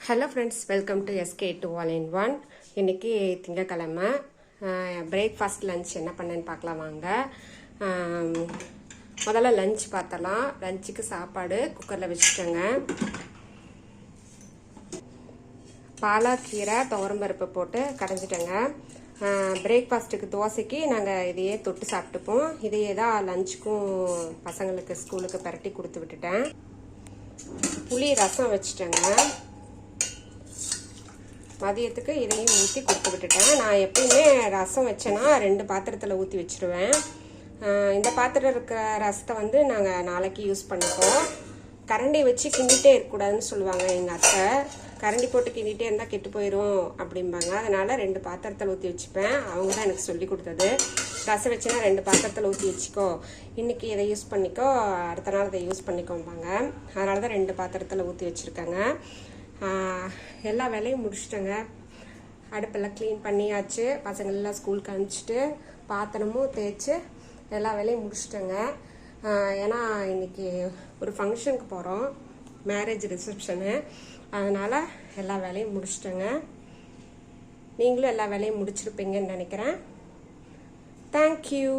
Hello friends, welcome to SK to all in one. இன்றைக்கி திங்கக்கிழமை. Breakfast lunch என்ன பண்ணேன்னு பார்க்கலாம் வாங்க. முதல்ல லன்ச் பார்த்தலாம். லஞ்சுக்கு சாப்பாடு குக்கரில் வச்சுட்டேங்க. பாலாக்கீரை துவரம்பருப்பு போட்டு கடைஞ்சிட்டேங்க. பிரேக்ஃபாஸ்ட்டுக்கு தோசைக்கு நாங்கள் இதையே தொட்டு சாப்பிட்டுப்போம். இதையே தான் லஞ்சுக்கும் பசங்களுக்கு ஸ்கூலுக்கு பரட்டி கொடுத்து விட்டுட்டேன். புளி ரசம் வச்சுட்டேங்க. மதியத்துக்கு இதையும் ஊற்றி கொடுத்து விட்டுட்டேன். நான் எப்பயுமே ரசம் வச்சேன்னா 2 பாத்திரத்தில் ஊற்றி வச்சுருவேன். இந்த பாத்திரம் இருக்கிற ரசத்தை வந்து நாங்கள் நாளைக்கு யூஸ் பண்ணிப்போம். கரண்டி வச்சு கிண்டிகிட்டே இருக்கக்கூடாதுன்னு சொல்லுவாங்க எங்கள் அத்தை. கரண்டி போட்டு கிண்டிகிட்டே இருந்தால் கெட்டு போயிடும் அப்படிம்பாங்க. அதனால் 2 பாத்திரத்தில் ஊற்றி வச்சுப்பேன். அவங்க தான் எனக்கு சொல்லி கொடுத்தது. ரசம் வச்சுன்னா 2 பாத்திரத்தில் ஊற்றி வச்சுக்கோ, இன்றைக்கி இதை யூஸ் பண்ணிக்கோ, அடுத்த நாள் இதை யூஸ் பண்ணிக்கோம்பாங்க. அதனால தான் 2 பாத்திரத்தில் ஊற்றி வச்சுருக்கேங்க. எல்லா வேலையும் முடிச்சிட்டேங்க. அடுப்பெல்லாம் க்ளீன் பண்ணியாச்சு. பசங்களெல்லாம் ஸ்கூலுக்கு அனுப்பிச்சிட்டு பாத்திரமும் தேய்ச்சி எல்லா வேலையும் முடிச்சிட்டேங்க. ஏன்னா இன்றைக்கி ஒரு ஃபங்க்ஷனுக்கு போகிறோம், மேரேஜ் ரிசப்ஷனு. அதனால் எல்லா வேலையும் முடிச்சிட்டேங்க. நீங்களும் எல்லா வேலையும் முடிச்சிருப்பீங்கன்னு நினைக்கிறேன். தேங்க்யூ.